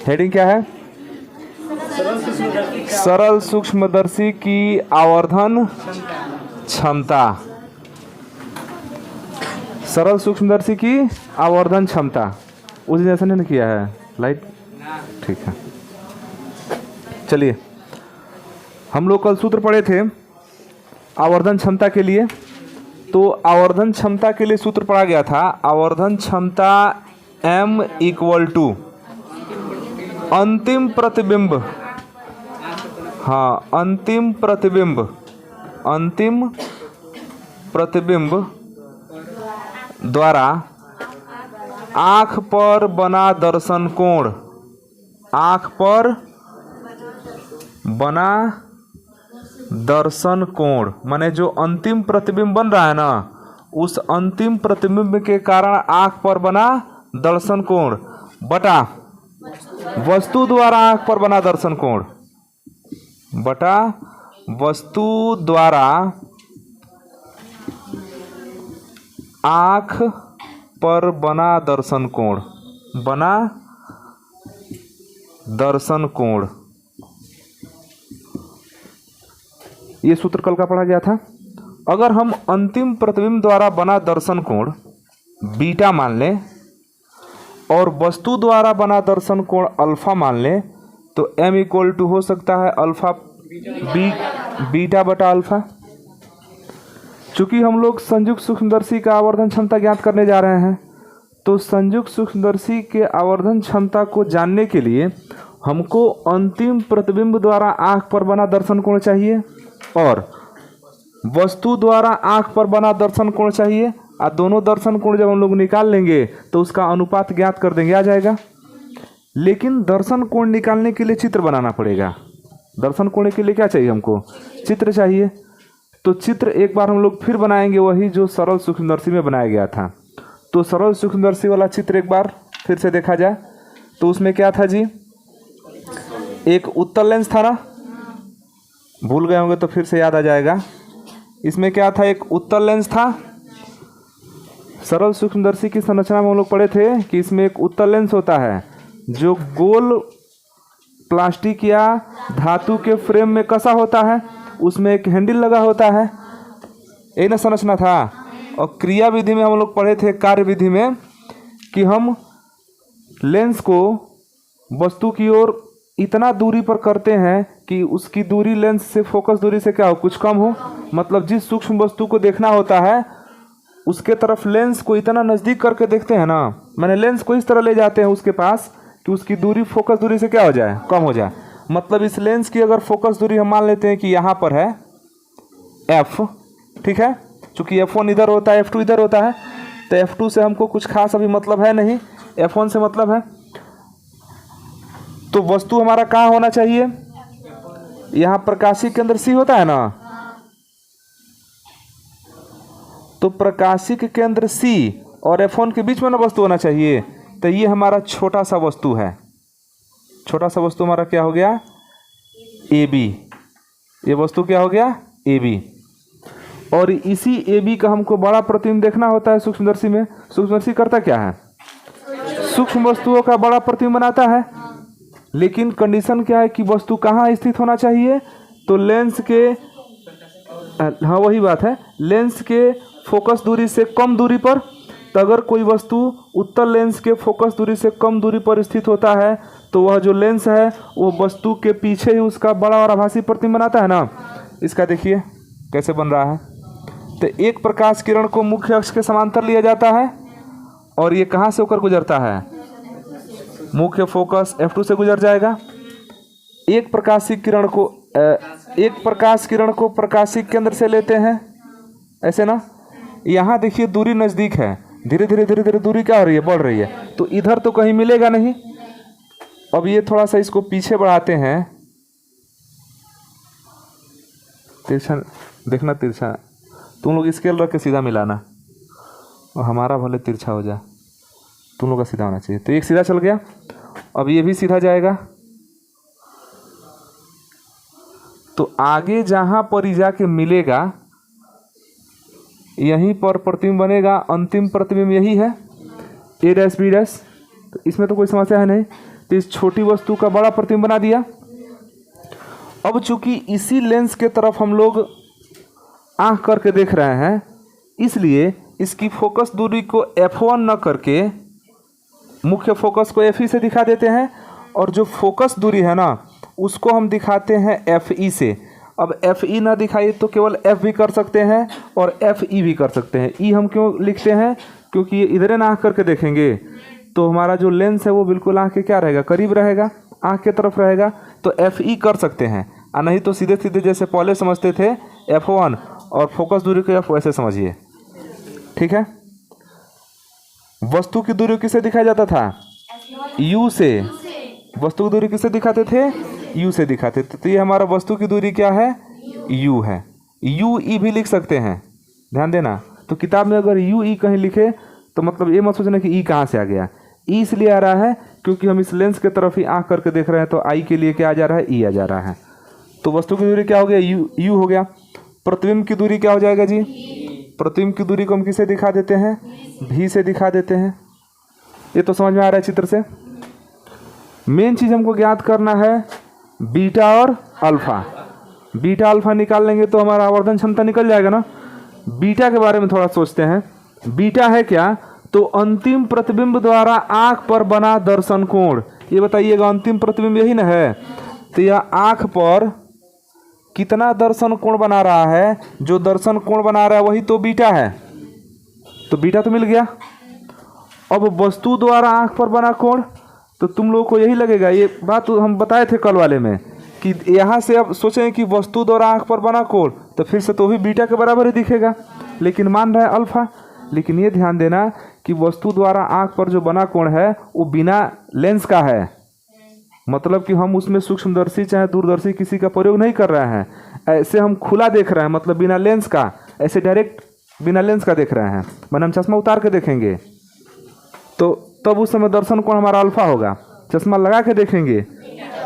Heading क्या है? सरल सूक्ष्मदर्शी की आवर्धन क्षमता। सरल सूक्ष्मदर्शी की आवर्धन क्षमता। उस जैसा नहीं किया है लाइट, ठीक है। चलिए, हम लोग कल सूत्र पढ़े थे आवर्धन क्षमता के लिए। तो आवर्धन क्षमता के लिए सूत्र पढ़ा गया था, आवर्धन क्षमता m = अंतिम प्रतिबिंब, हाँ अंतिम प्रतिबिंब द्वारा आँख पर बना दर्शन कोण। आँख पर बना दर्शन कोण माने जो अंतिम प्रतिबिंब बन रहा है ना, उस अंतिम प्रतिबिंब के कारण आँख पर बना दर्शन कोण बटा वस्तु द्वारा आँख पर बना दर्शन कोण, बटा वस्तु द्वारा आँख पर बना दर्शन कोण, बना दर्शन कोण। ये सूत्र कल का पढ़ा गया था। अगर हम अंतिम प्रतिबिंब द्वारा बना दर्शन कोण बीटा मान लें और वस्तु द्वारा बना दर्शन कोण अल्फा मान लें, तो m = हो सकता है अल्फा बीटा बटा अल्फा। चूंकि हम लोग संयुक्त सूक्ष्मदर्शी का आवर्धन क्षमता ज्ञात करने जा रहे हैं, तो संयुक्त सूक्ष्मदर्शी के आवर्धन क्षमता को जानने के लिए हमको अंतिम प्रतिबिंब द्वारा आँख पर बना दर्शन कोण चाहिए और वस्तु द्वारा आँख पर बना दर्शन कोण चाहिए। और दोनों दर्शन कोण जब हम लोग निकाल लेंगे तो उसका अनुपात ज्ञात कर देंगे, आ जाएगा। लेकिन दर्शन कोण निकालने के लिए चित्र बनाना पड़ेगा। दर्शन कोण के लिए क्या चाहिए हमको? चित्र चाहिए। तो चित्र एक बार हम लोग फिर बनाएंगे, वही जो सरल सूक्ष्मदर्शी में बनाया गया था। तो सरल सूक्ष्मदर्शी वाला चित्र एक बार फिर से देखा जाए तो उसमें क्या था जी? एक उत्तल लेंस था ना, भूल गए होंगे तो फिर से याद आ जाएगा। इसमें क्या था? एक उत्तल लेंस था। सरल सूक्ष्मदर्शी की संरचना में हम लोग पढ़े थे कि इसमें एक उत्तल लेंस होता है जो गोल प्लास्टिक या धातु के फ्रेम में कसा होता है, उसमें एक हैंडल लगा होता है, यही ना संरचना था। और क्रिया विधि में हम लोग पढ़े थे, कार्य विधि में, कि हम लेंस को वस्तु की ओर इतना दूरी पर करते हैं कि उसकी दूरी लेंस से फोकस दूरी से क्या हो, कुछ कम हो। मतलब जिस सूक्ष्म वस्तु को देखना होता है उसके तरफ लेंस को इतना नज़दीक करके देखते हैं ना, मैंने लेंस को इस तरह ले जाते हैं उसके पास कि उसकी दूरी फोकस दूरी से क्या हो जाए, कम हो जाए। मतलब इस लेंस की अगर फोकस दूरी हम मान लेते हैं कि यहाँ पर है f, ठीक है। चूँकि f1 इधर होता है, f2 इधर होता है, तो f2 से हमको कुछ खास अभी मतलब है नहीं, f1 से मतलब है। तो वस्तु हमारा कहाँ होना चाहिए? यहाँ प्रकाशिक केंद्र C होता है ना, तो प्रकाशिक केंद्र C और F1 के बीच में ना वस्तु होना चाहिए। तो ये हमारा छोटा सा वस्तु है। छोटा सा वस्तु हमारा क्या हो गया? AB। ये वस्तु क्या हो गया? AB। और इसी AB का हमको बड़ा प्रतिबिंब देखना होता है सूक्ष्मदर्शी में। सूक्ष्मदर्शी करता क्या है? सूक्ष्म वस्तुओं का बड़ा प्रतिबिंब बनाता है। लेकिन कंडीशन क्या है कि वस्तु कहाँ स्थित होना चाहिए? तो लेंस के, हाँ वही बात है, लेंस के फोकस दूरी से कम दूरी पर। तो अगर कोई वस्तु उत्तल लेंस के फोकस दूरी से कम दूरी पर स्थित होता है तो वह जो लेंस है वो वस्तु के पीछे ही उसका बड़ा और आभासी प्रतिबिंब बनाता है ना। इसका देखिए कैसे बन रहा है। तो एक प्रकाश किरण को मुख्य अक्ष के समांतर लिया जाता है और ये कहाँ से होकर गुजरता है? मुख्य फोकस F2 से गुजर जाएगा। एक प्रकाश किरण को प्रकाशिक केंद्र से लेते हैं, ऐसे ना। यहाँ देखिए दूरी नज़दीक है, धीरे धीरे दूरी क्या हो रही है? बढ़ रही है। तो इधर तो कहीं मिलेगा नहीं। अब ये थोड़ा सा इसको पीछे बढ़ाते हैं। तिरछा देखना, तिरछा तुम लोग स्केल रख के सीधा मिलाना, और हमारा भले तिरछा हो जाए, तुम लोग का सीधा होना चाहिए। तो एक सीधा चल गया, अब ये भी सीधा जाएगा। तो आगे जहाँ पर ही जाके मिलेगा यहीं पर प्रतिबिंब बनेगा। अंतिम प्रतिबिंब यही है A' B'। तो इसमें तो कोई समस्या है नहीं। तो इस छोटी वस्तु का बड़ा प्रतिबिंब बना दिया। अब चूंकि इसी लेंस के तरफ हम लोग आंख करके देख रहे हैं, इसलिए इसकी फोकस दूरी को F1 न करके मुख्य फोकस को FE से दिखा देते हैं, और जो फोकस दूरी है ना उसको हम दिखाते हैं FE से। अब FE ना दिखाई तो केवल F भी कर सकते हैं और FE भी कर सकते हैं। E हम क्यों लिखते हैं? क्योंकि ये इधर ना आँख करके देखेंगे तो हमारा जो लेंस है वो बिल्कुल आँख के क्या रहेगा, करीब रहेगा, आँख के तरफ रहेगा, तो FE कर सकते हैं। और नहीं तो सीधे सीधे जैसे पहले समझते थे F1 और फोकस दूरी को F, वैसे समझिए। ठीक है। वस्तु की दूरी किससे दिखाया जाता था? U से। वस्तु की दूरी किससे दिखाते थे? U से दिखाते थे। तो ये हमारा वस्तु की दूरी क्या है? U है। UE भी लिख सकते हैं, ध्यान देना। तो किताब में अगर UE कहीं लिखे तो मतलब ये मत सोचना कि E कहाँ से आ गया। E इसलिए आ रहा है क्योंकि हम इस लेंस के तरफ ही आँख करके देख रहे हैं, तो I के लिए क्या आ जा रहा है? E आ जा रहा है। तो वस्तु की दूरी क्या हो गया? U हो गया। प्रतिबिंब की दूरी क्या हो जाएगा जी? प्रतिबिंब की दूरी को हम किसे दिखा देते हैं? V से दिखा देते हैं। ये तो समझ में आ रहा है चित्र से। मेन चीज़ हमको ज्ञात करना है बीटा और अल्फा। बीटा अल्फा निकाल लेंगे तो हमारा आवर्धन क्षमता निकल जाएगा ना। बीटा के बारे में थोड़ा सोचते हैं। बीटा है क्या? तो अंतिम प्रतिबिंब द्वारा आँख पर बना दर्शन कोण। ये बताइएगा, अंतिम प्रतिबिंब यही ना है। तो यह आँख पर कितना दर्शन कोण बना रहा है? जो दर्शन कोण बना रहा है वही तो बीटा है। तो बीटा तो मिल गया। अब वस्तु द्वारा आँख पर बना कोण, तो तुम लोगों को यही लगेगा, ये बात तो हम बताए थे कल वाले में कि यहाँ से अब सोचें कि वस्तु द्वारा आँख पर बना कोण, तो फिर से तो भी बीटा के बराबर ही दिखेगा, लेकिन मान रहा है अल्फा। लेकिन ये ध्यान देना कि वस्तु द्वारा आँख पर जो बना कोण है वो बिना लेंस का है। मतलब कि हम उसमें सूक्ष्मदर्शी चाहे दूरदर्शी किसी का प्रयोग नहीं कर रहे हैं, ऐसे हम खुला देख रहे हैं, मतलब बिना लेंस का, ऐसे डायरेक्ट बिना लेंस का देख रहे हैं। मैंने हम चश्मा उतार के देखेंगे तो तब उस समय दर्शन कोण हमारा अल्फा होगा। चश्मा लगा के देखेंगे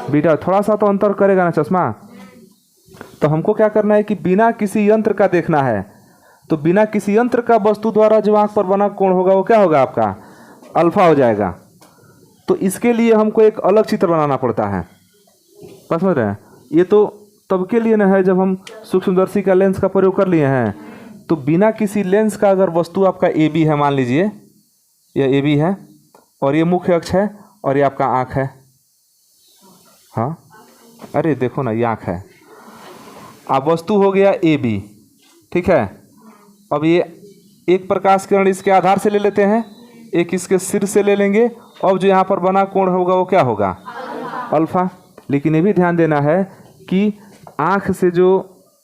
बीटा, थोड़ा सा तो अंतर करेगा ना चश्मा। तो हमको क्या करना है कि बिना किसी यंत्र का देखना है। तो बिना किसी यंत्र का वस्तु द्वारा जो आँख पर बना कोण होगा वो क्या होगा? आपका अल्फा हो जाएगा। तो इसके लिए हमको एक अलग चित्र बनाना पड़ता है। बस समझ रहे हैं? ये तो तब के लिए ना है जब हम सूक्ष्मदर्शी का लेंस का प्रयोग कर लिए हैं। तो बिना किसी लेंस का अगर वस्तु आपका AB है, मान लीजिए यह AB है और ये मुख्य अक्ष है और ये आपका आँख है। हाँ, अरे देखो ना, ये आँख है। अब वस्तु हो गया AB, ठीक है। अब ये एक प्रकाश किरण इसके आधार से ले लेते हैं, एक इसके सिर से ले लेंगे। अब जो यहाँ पर बना कोण होगा वो क्या होगा? अल्फा। लेकिन ये भी ध्यान देना है कि आँख से जो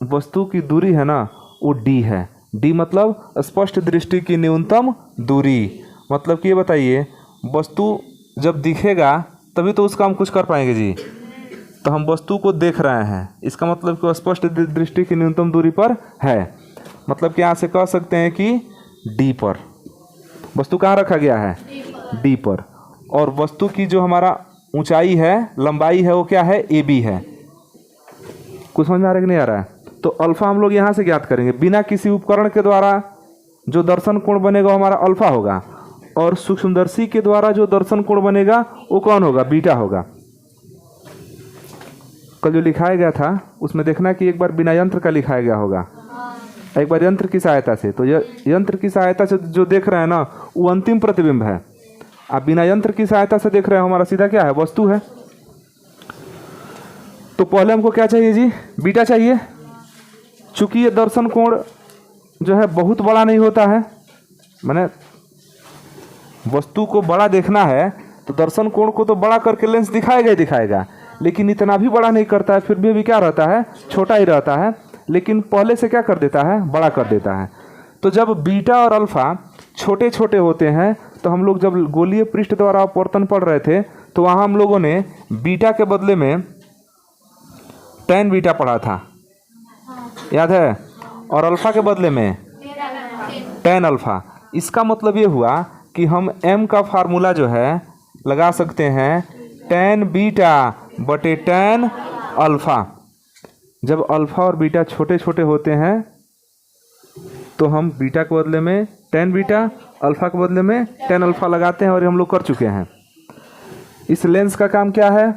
वस्तु की दूरी है ना वो D है। D मतलब स्पष्ट दृष्टि की न्यूनतम दूरी। मतलब कि ये बताइए, वस्तु जब दिखेगा तभी तो उसका हम कुछ कर पाएंगे जी। तो हम वस्तु को देख रहे हैं, इसका मतलब कि स्पष्ट दृष्टि की न्यूनतम दूरी पर है। मतलब कि यहाँ से कह सकते हैं कि D पर। वस्तु कहाँ रखा गया है? D पर। और वस्तु की जो हमारा ऊंचाई है, लंबाई है, वो क्या है? AB है। कुछ समझ में आ रहा है कि नहीं आ रहा है? तो अल्फा हम लोग यहाँ से ज्ञात करेंगे। बिना किसी उपकरण के द्वारा जो दर्शन कोण बनेगा हमारा अल्फा होगा, और सूक्ष्मदर्शी के द्वारा जो दर्शन कोण बनेगा वो कौन होगा? बीटा होगा। कल जो लिखाया गया था उसमें देखना कि एक बार बिना यंत्र का लिखाया गया होगा, एक बार यंत्र की सहायता से। तो यंत्र की सहायता से जो देख रहे हैं ना वो अंतिम प्रतिबिंब है। आप बिना यंत्र की सहायता से देख रहे हैं, हमारा सीधा क्या है? वस्तु है। तो पहले हमको क्या चाहिए जी? बीटा चाहिए। चूंकि ये दर्शन कोण जो है बहुत बड़ा नहीं होता है, माने वस्तु को बड़ा देखना है तो दर्शन कोण को तो बड़ा करके लेंस दिखाएगा ही दिखाएगा, लेकिन इतना भी बड़ा नहीं करता है, फिर भी क्या रहता है? छोटा ही रहता है। लेकिन पहले से क्या कर देता है? बड़ा कर देता है। तो जब बीटा और अल्फा छोटे छोटे होते हैं, तो हम लोग जब गोलीय पृष्ठ द्वारा अपवर्तन पढ़ रहे थे तो वहाँ हम लोगों ने बीटा के बदले में tan बीटा पढ़ा था, याद है? और अल्फा के बदले में tan अल्फा। इसका मतलब ये हुआ कि हम m का फार्मूला जो है लगा सकते हैं tan बीटा बटे tan अल्फा। जब अल्फा और बीटा छोटे छोटे होते हैं तो हम बीटा के बदले में tan बीटा, अल्फा के बदले में tan अल्फा लगाते हैं, और ये हम लोग कर चुके हैं। इस लेंस का काम क्या है?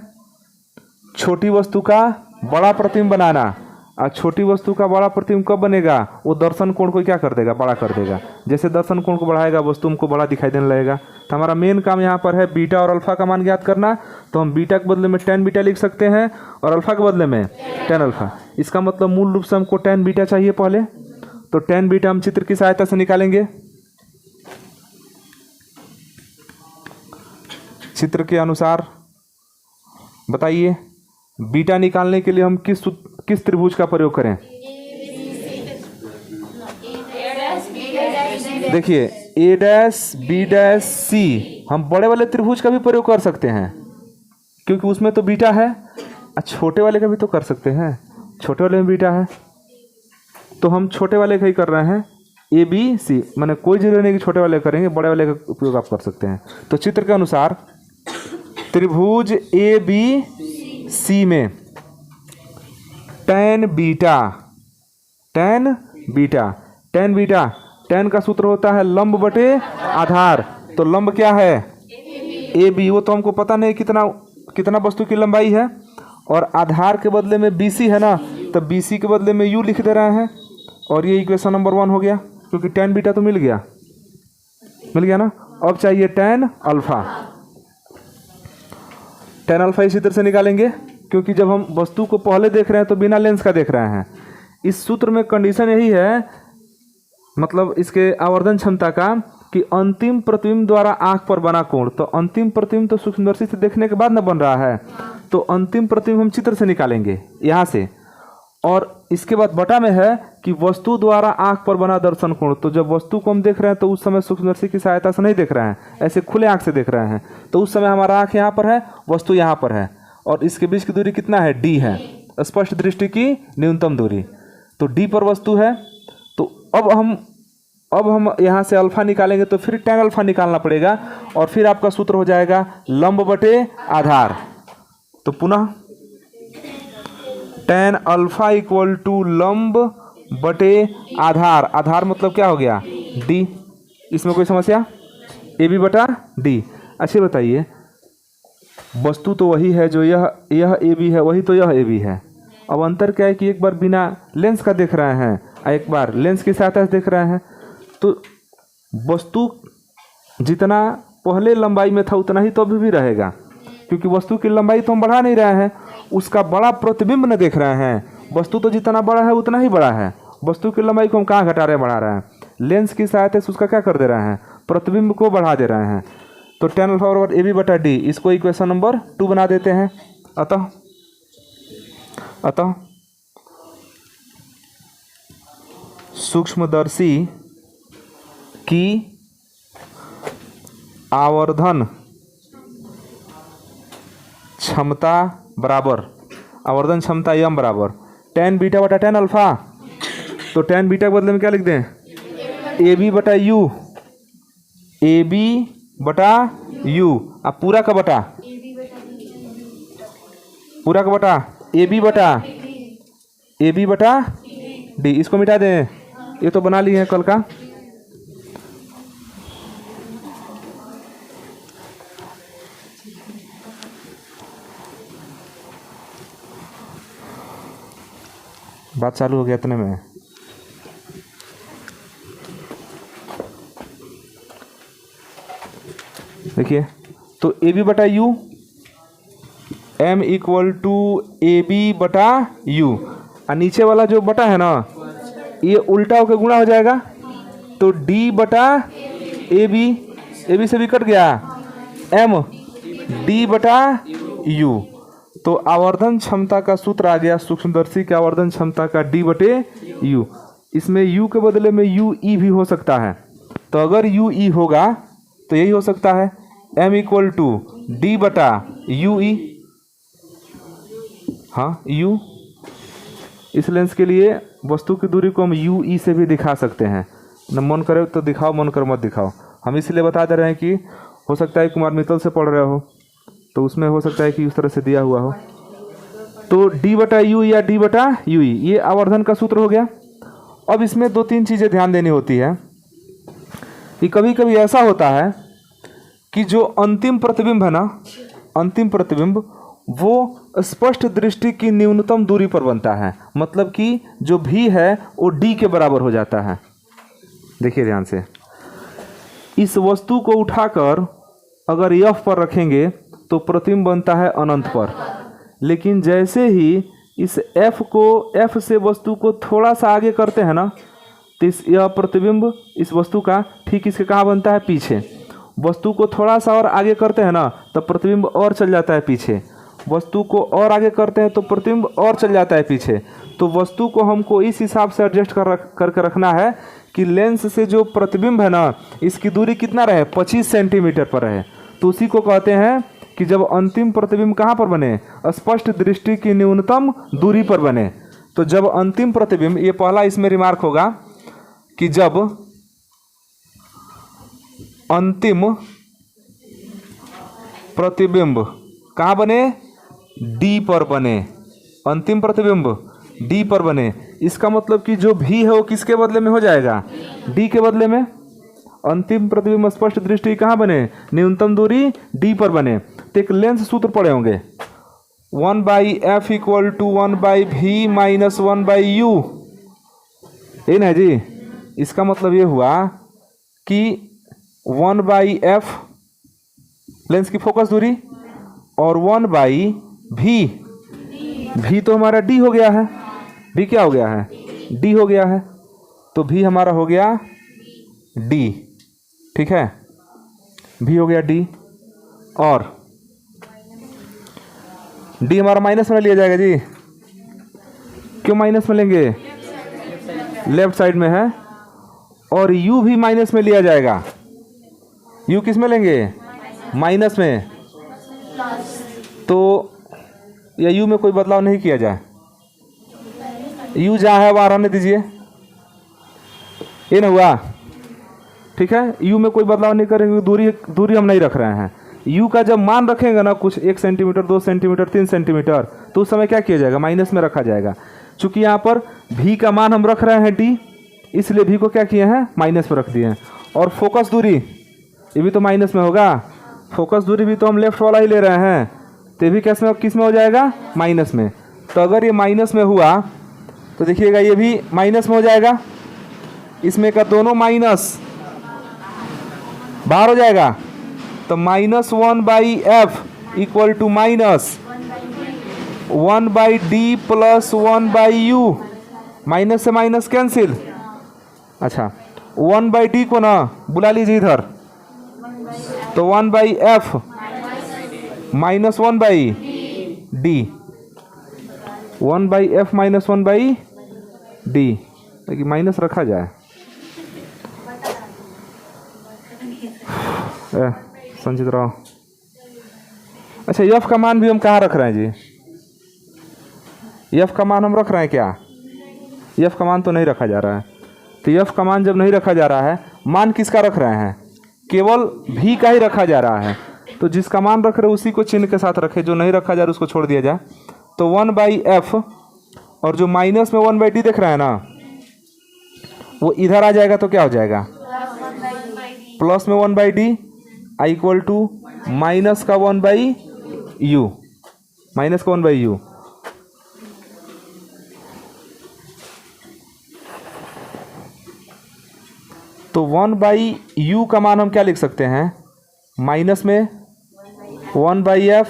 छोटी वस्तु का बड़ा प्रतिबिंब बनाना। और छोटी वस्तु का बड़ा प्रतिबिंब कब बनेगा? वो दर्शन कोण को क्या कर देगा? बड़ा कर देगा। जैसे दर्शन कोण को बढ़ाएगा वस्तु हमको बड़ा दिखाई देने लगेगा। तो हमारा मेन काम यहाँ पर है बीटा और अल्फा का मान ज्ञात करना। तो हम बीटा के बदले में tan बीटा लिख सकते हैं और अल्फा के बदले में tan अल्फा। इसका मतलब मूल रूप से हमको tan बीटा चाहिए पहले। तो tan बीटा हम चित्र की सहायता से निकालेंगे। चित्र के अनुसार बताइए बीटा निकालने के लिए हम किस त्रिभुज का प्रयोग करें? देखिए ए डैश बी डैश सी, हम बड़े वाले त्रिभुज का भी प्रयोग कर सकते हैं क्योंकि उसमें तो बीटा है। छोटे वाले का भी तो कर सकते हैं, छोटे वाले में बीटा है। तो हम छोटे वाले का ही कर रहे हैं, ए बी सी, मैंने कोई जरूरी नहीं कि छोटे वाले करेंगे, बड़े वाले का उपयोग आप कर सकते हैं। तो चित्र के अनुसार त्रिभुज ए बी सी में tan बीटा tan का सूत्र होता है लंब बटे आधार। तो लंब क्या है? A B. वो तो हमको पता नहीं कितना वस्तु की लंबाई है, और आधार के बदले में बी सी है ना, तो बी सी के बदले में यू लिख दे रहे हैं। और ये इक्वेशन नंबर 1 हो गया क्योंकि tan बीटा तो मिल गया ना। अब चाहिए tan अल्फा। tan अल्फा इसी तरह से निकालेंगे क्योंकि जब हम वस्तु को पहले देख रहे हैं तो बिना लेंस का देख रहे हैं। इस सूत्र में कंडीशन यही है, मतलब इसके आवर्धन क्षमता का, कि अंतिम प्रतिबिंब द्वारा आंख पर बना कोण। तो अंतिम प्रतिबिंब तो सूक्ष्मदर्शी से देखने के बाद न बन रहा है, तो अंतिम प्रतिबिंब हम चित्र से निकालेंगे यहाँ से। और इसके बाद बटा में है कि वस्तु द्वारा आंख पर बना दर्शन कोण। तो जब वस्तु को हम देख रहे हैं तो उस समय सूक्ष्मदर्शी की सहायता से नहीं देख रहे हैं, ऐसे खुले आंख से देख रहे हैं। तो उस समय हमारा आंख यहाँ पर है, वस्तु यहाँ पर है, और इसके बीच की दूरी कितना है? d है, स्पष्ट दृष्टि की न्यूनतम दूरी। तो d पर वस्तु है। तो अब हम यहाँ से अल्फा निकालेंगे तो फिर tan अल्फा निकालना पड़ेगा, और फिर आपका सूत्र हो जाएगा लंब बटे आधार। तो पुनः tan अल्फा इक्वल टू लंब बटे आधार। आधार मतलब क्या हो गया? d। इसमें कोई समस्या? ए बी बटा d। अच्छे बताइए, वस्तु तो वही है जो यह ए बी है, वही तो यह ए बी है। अब अंतर क्या है कि एक बार बिना लेंस का देख रहे हैं और एक बार लेंस की सहायता से देख रहे हैं। तो वस्तु जितना पहले लंबाई में था उतना ही तो अभी भी रहेगा, क्योंकि वस्तु की लंबाई तो हम बढ़ा नहीं रहे हैं, उसका बड़ा प्रतिबिंब न देख रहे हैं। वस्तु तो जितना बड़ा है उतना ही बड़ा है, वस्तु की लंबाई को हम कहाँ घटा रहे हैं? बढ़ा रहे हैं। लेंस की सहायता से उसका क्या कर दे रहे हैं? प्रतिबिंब को बढ़ा दे रहे हैं। तो tan अल्फा बराबर ए बी बटा डी, इसको इक्वेशन नंबर 2 बना देते हैं। अतः सूक्ष्मदर्शी की आवर्धन क्षमता बराबर, आवर्धन क्षमता m बराबर tan बीटा बटा tan अल्फा। तो tan बीटा के बदले में क्या लिख दें? ए बी बटा यू, ए बी बटा यू। अब पूरा का बटा ए बी बटा डी। इसको मिटा दें, ये तो बना लिए हैं कल का। बात चालू हो गया इतने में। देखिए, तो ए बी बटा u, m equal to A B बटा यू, और नीचे वाला जो बटा है ना, ये उल्टा होकर गुणा हो जाएगा। तो d बटा ए बी से भी कट गया, m d बटा u। तो आवर्धन क्षमता का सूत्र आ गया, सूक्ष्मदर्शी के आवर्धन क्षमता का d बटे u। इसमें u के बदले में u e भी हो सकता है। तो अगर u e होगा तो यही हो सकता है, m इक्वल टू डी बटा यू ई। हाँ, u। इस लेंस के लिए वस्तु की दूरी को हम यू ई से भी दिखा सकते हैं। न मन करे तो दिखाओ, मन कर मत दिखाओ। हम इसलिए बता दे रहे हैं कि हो सकता है कुमार मित्तल से पढ़ रहे हो तो उसमें हो सकता है कि उस तरह से दिया हुआ हो। तो d बटा यू या d बटा यू ई, ये आवर्धन का सूत्र हो गया। अब इसमें 2-3 चीज़ें ध्यान देनी होती है कि कभी कभी ऐसा होता है कि जो अंतिम प्रतिबिंब है ना, अंतिम प्रतिबिंब वो स्पष्ट दृष्टि की न्यूनतम दूरी पर बनता है, मतलब कि जो भी है वो d के बराबर हो जाता है। देखिए ध्यान से, इस वस्तु को उठाकर अगर f पर रखेंगे तो प्रतिबिंब बनता है अनंत पर, लेकिन जैसे ही इस f से वस्तु को थोड़ा सा आगे करते हैं ना, तो यह प्रतिबिंब इस वस्तु का ठीक इसके कहाँ बनता है, पीछे। वस्तु को थोड़ा सा और आगे करते हैं ना, तब प्रतिबिंब और चल जाता है पीछे। वस्तु को और आगे करते हैं तो प्रतिबिंब और चल जाता है पीछे। तो वस्तु को हमको इस हिसाब से एडजस्ट करके रखना है कि लेंस से जो प्रतिबिंब है ना, इसकी दूरी कितना रहे, 25 सेंटीमीटर पर रहे। तो उसी को कहते हैं कि जब अंतिम प्रतिबिंब कहाँ पर बने, स्पष्ट दृष्टि की न्यूनतम दूरी पर बने। तो जब अंतिम प्रतिबिंब, ये पहला इसमें रिमार्क होगा कि जब अंतिम प्रतिबिंब कहाँ बने, डी पर बने। अंतिम प्रतिबिंब डी पर बने, इसका मतलब कि जो भी है वो किसके बदले में हो जाएगा, डी के बदले में। अंतिम प्रतिबिंब स्पष्ट दृष्टि कहाँ बने, न्यूनतम दूरी डी पर बने। तो एक लेंस सूत्र पढ़े होंगे, 1/f equal to 1/v minus 1/u, ये ना जी। इसका मतलब ये हुआ कि 1/f लेंस की फोकस दूरी और 1/v, v तो हमारा d हो गया है, v क्या हो गया है, d हो गया है। तो v हमारा हो गया d, ठीक है, v हो गया d, और d हमारा माइनस में लिया जाएगा जी। क्यों माइनस में लेंगे, लेफ्ट साइड में है, और u भी माइनस में लिया जाएगा। u किस में लेंगे, माइनस में। तो या u में कोई बदलाव नहीं किया जाए, u जहाँ है वहाँ रहने दीजिए, ये ना हुआ, ठीक है। u में कोई बदलाव नहीं करेंगे, दूरी हम नहीं रख रहे हैं। u का जब मान रखेंगे ना, कुछ 1 सेंटीमीटर 2 सेंटीमीटर 3 सेंटीमीटर, तो उस समय क्या किया जाएगा, माइनस में रखा जाएगा। चूंकि यहाँ पर v का मान हम रख रहे हैं d, इसलिए v को क्या किए हैं, माइनस में रख दिए हैं। और फोकस दूरी ये भी तो माइनस में होगा, फोकस दूरी भी तो हम लेफ्ट वाला ही ले रहे हैं, तो ये भी किस में हो जाएगा, माइनस में। तो अगर ये माइनस में हुआ तो देखिएगा ये भी माइनस में हो जाएगा, इसमें का दोनों माइनस बाहर हो जाएगा। तो -1/f equal to -1/d plus 1/u, minus से माइनस कैंसिल। अच्छा 1/d को ना बुला लीजिए इधर, तो 1/f minus 1/d, 1/f minus 1/d, ताकि माइनस रखा जाए। संचित रहो। अच्छा f का मान भी हम कहाँ रख रहे हैं जी, f का मान हम रख रहे हैं क्या, f का मान तो नहीं रखा जा रहा है। तो f का मान जब नहीं रखा जा रहा है, मान किसका रख रहे हैं, केवल v का ही रखा जा रहा है। तो जिसका मान रख रहे हैं उसी को चिन्ह के साथ रखे, जो नहीं रखा जा रहा उसको छोड़ दिया जाए। तो 1/f और जो माइनस में 1/d देख रहा है ना, वो इधर आ जाएगा तो क्या हो जाएगा, प्लस में 1/d I equal to minus का 1/u, माइनस का 1/u। तो 1/u का मान हम क्या लिख सकते हैं, माइनस में 1/f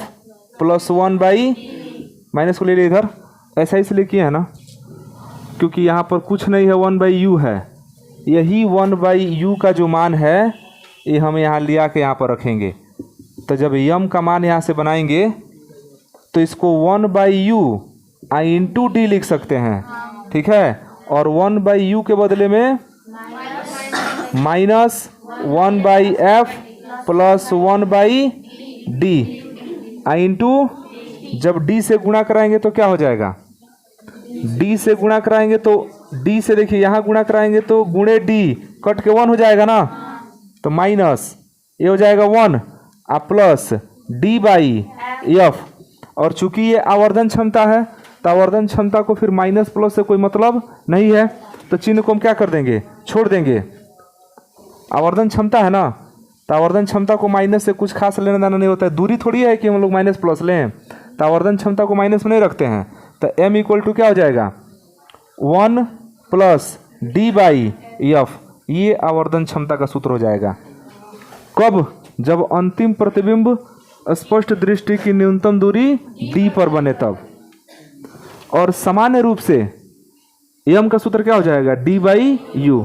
प्लस 1/, माइनस को ले लिया इधर, ऐसा इसलिए किया है ना क्योंकि यहाँ पर कुछ नहीं है, 1/u है। यही 1/u का जो मान है ये हम यहाँ लिया के यहाँ पर रखेंगे। तो जब m का मान यहाँ से बनाएंगे तो इसको 1/u आई इंटू डी लिख सकते हैं, ठीक है। और 1/u के बदले में माइनस 1/f प्लस 1/d आई इंटू, जब d से गुणा कराएंगे तो क्या हो जाएगा, d से गुणा कराएंगे तो d से देखिए यहाँ गुणा कराएंगे तो गुणे d कट के 1 हो जाएगा ना, तो माइनस ये हो जाएगा 1 और प्लस d/f। और चूंकि ये आवर्धन क्षमता है तो आवर्धन क्षमता को फिर माइनस प्लस से कोई मतलब नहीं है, तो चिन्ह को हम क्या कर देंगे, छोड़ देंगे। आवर्धन क्षमता है ना, तो आवर्धन क्षमता को माइनस से कुछ खास लेना देना नहीं होता है, दूरी थोड़ी है कि हम लोग माइनस प्लस लें। तो आवर्धन क्षमता को माइनस में नहीं रखते हैं, तो m इक्वल टू क्या हो जाएगा 1 प्लस d/f। ये आवर्धन क्षमता का सूत्र हो जाएगा। कब? जब अंतिम प्रतिबिंब स्पष्ट दृष्टि की न्यूनतम दूरी d पर बने तब। और सामान्य रूप से m का सूत्र क्या हो जाएगा d/u।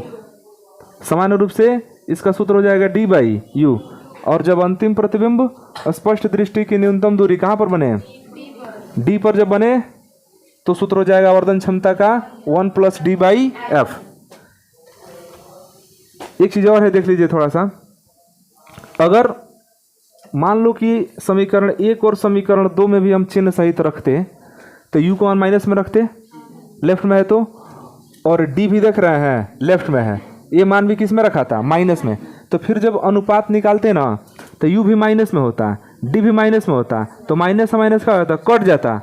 सामान्य रूप से इसका सूत्र हो जाएगा d/u। और जब अंतिम प्रतिबिंब स्पष्ट दृष्टि की न्यूनतम दूरी कहाँ पर बने, d पर जब बने, तो सूत्र हो जाएगा आवर्धन क्षमता का 1 प्लस d/f। एक चीज और है, देख लीजिए थोड़ा सा। अगर मान लो कि समीकरण 1 और समीकरण 2 में भी हम चिन्ह सहित रखते, तो u को मान माइनस में रखते, लेफ्ट में है तो, और d भी देख रहे हैं लेफ्ट में है, ये मान भी किस में रखा था, माइनस में। तो फिर जब अनुपात निकालते ना, तो u भी माइनस में होता, d भी माइनस में होता, तो माइनस से माइनस क्या होता, कट जाता।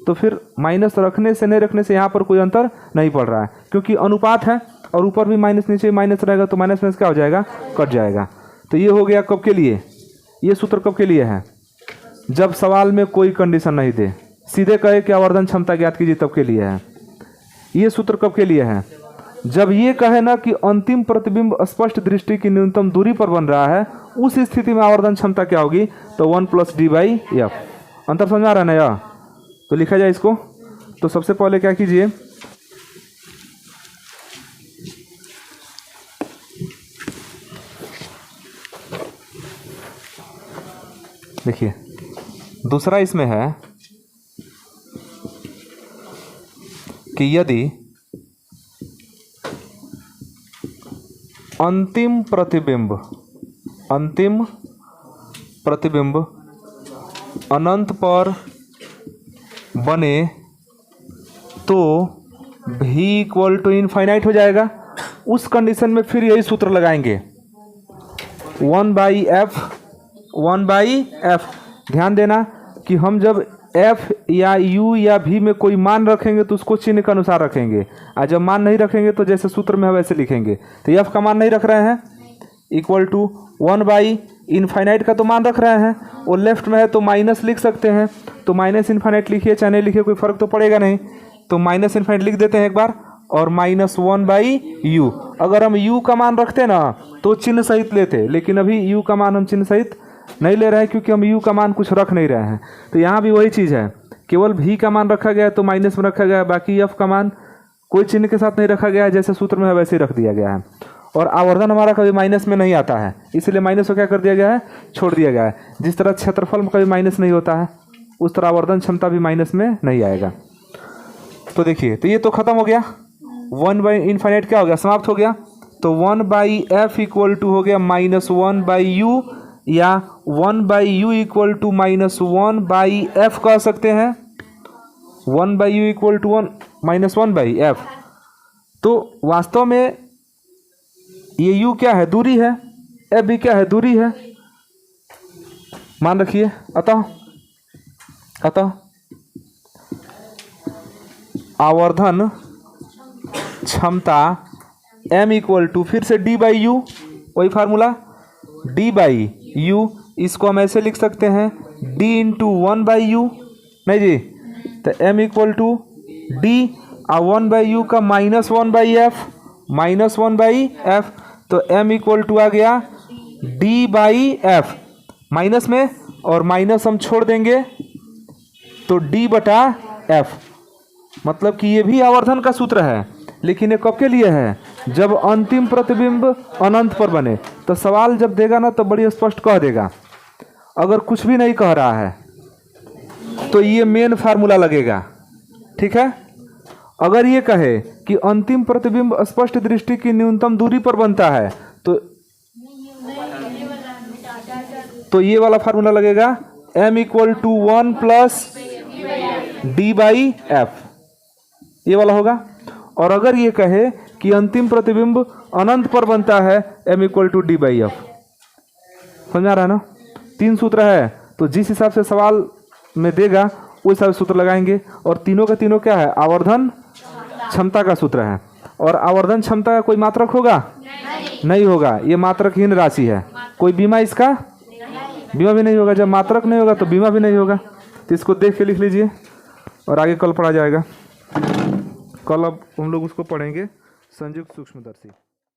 तो फिर माइनस रखने से नहीं रखने से यहाँ पर कोई अंतर नहीं पड़ रहा है, क्योंकि अनुपात है और ऊपर भी माइनस नीचे माइनस रहेगा, तो माइनस माइनस क्या हो जाएगा, कट जाएगा। तो ये हो गया कब के लिए, ये सूत्र कब के लिए है, जब सवाल में कोई कंडीशन नहीं दे, सीधे कहे कि आवर्धन क्षमता ज्ञात कीजिए, तब के लिए है। ये सूत्र कब के लिए है, जब ये कहे ना कि अंतिम प्रतिबिंब स्पष्ट दृष्टि की न्यूनतम दूरी पर बन रहा है, उस स्थिति में आवर्धन क्षमता क्या होगी, तो 1 प्लस d/f। अंतर समझ आ रहा है ना यार। तो लिखा जाए इसको। तो सबसे पहले क्या कीजिए, देखिए दूसरा इसमें है कि यदि अंतिम प्रतिबिंब अनंत पर बने तो v इक्वल टू इनफाइनाइट हो जाएगा। उस कंडीशन में फिर यही सूत्र लगाएंगे 1/f। ध्यान देना कि हम जब f या u या v में कोई मान रखेंगे तो उसको चिन्ह के अनुसार रखेंगे, और जब मान नहीं रखेंगे तो जैसे सूत्र में है वैसे लिखेंगे। तो f का मान नहीं रख रहे हैं, इक्वल टू 1/इनफाइनाइट का तो मान रख रहे हैं, वो लेफ्ट में है तो माइनस लिख सकते हैं, तो माइनस इनफाइनाइट लिखिए चाहे नहीं लिखिए कोई फर्क तो पड़ेगा नहीं। तो माइनस इनफाइनाइट लिख देते हैं एक बार, और -1/u। अगर हम u का मान रखते ना तो चिन्ह सहित लेते, लेकिन अभी u का मान हम चिन्ह सहित नहीं ले रहे हैं, क्योंकि हम u का मान कुछ रख नहीं रहे हैं। तो यहाँ भी वही चीज़ है, केवल v का मान रखा गया है तो माइनस में रखा गया है, बाकी f का मान कोई चिन्ह के साथ नहीं रखा गया है, जैसे सूत्र में है वैसे ही रख दिया गया है। और आवर्धन हमारा कभी माइनस में नहीं आता है, इसलिए माइनस को क्या कर दिया गया है, छोड़ दिया गया है। जिस तरह क्षेत्रफल में कभी माइनस नहीं होता है, उस तरह आवर्धन क्षमता भी माइनस में नहीं आएगा। तो देखिए, तो ये तो खत्म हो गया, 1/इनफाइनाइट क्या हो गया, समाप्त हो गया। तो 1/f इक्वल टू हो गया -1/u, या 1/u इक्वल टू -1/f कह सकते हैं। 1/u equal to -1/f। तो वास्तव में ये u क्या है, दूरी है, f भी क्या है, दूरी है, मान रखिए। अतः आवर्धन क्षमता m इक्वल टू, फिर से d/u, वही फार्मूला d/u। इसको हम ऐसे लिख सकते हैं d इंटू 1/u, नहीं जी, तो m equal to d, 1/u का -1/f, तो m इक्वल टू आ गया d/f। माइनस में और माइनस हम छोड़ देंगे तो d/f। मतलब कि ये भी आवर्धन का सूत्र है, लेकिन ये कब के लिए है, जब अंतिम प्रतिबिंब अनंत पर बने। तो सवाल जब देगा ना तो बड़ी स्पष्ट कह देगा। अगर कुछ भी नहीं कह रहा है तो ये मेन फार्मूला लगेगा, ठीक है। अगर ये कहे कि अंतिम प्रतिबिंब स्पष्ट दृष्टि की न्यूनतम दूरी पर बनता है, तो ये वाला फार्मूला लगेगा m equal to 1 plus d/f, ये वाला होगा। और अगर ये कहे कि अंतिम प्रतिबिंब अनंत पर बनता है, m इक्वल टू d/f। समझ आ रहा है ना। 3 सूत्र है, तो जिस हिसाब से सवाल में देगा उस हिसाब से सूत्र लगाएंगे। और तीनों का तीनों क्या है, आवर्धन क्षमता का सूत्र है। और आवर्धन क्षमता का कोई मात्रक होगा, नहीं होगा, ये मात्रकहीन राशि है। कोई बीमा इसका बीमा भी नहीं होगा। जब मात्रक नहीं होगा तो बीमा भी नहीं होगा। तो इसको देख के लिख लीजिए और आगे कल पढ़ा जाएगा। कल अब हम लोग उसको पढ़ेंगे संयुक्त सूक्ष्मदर्शी।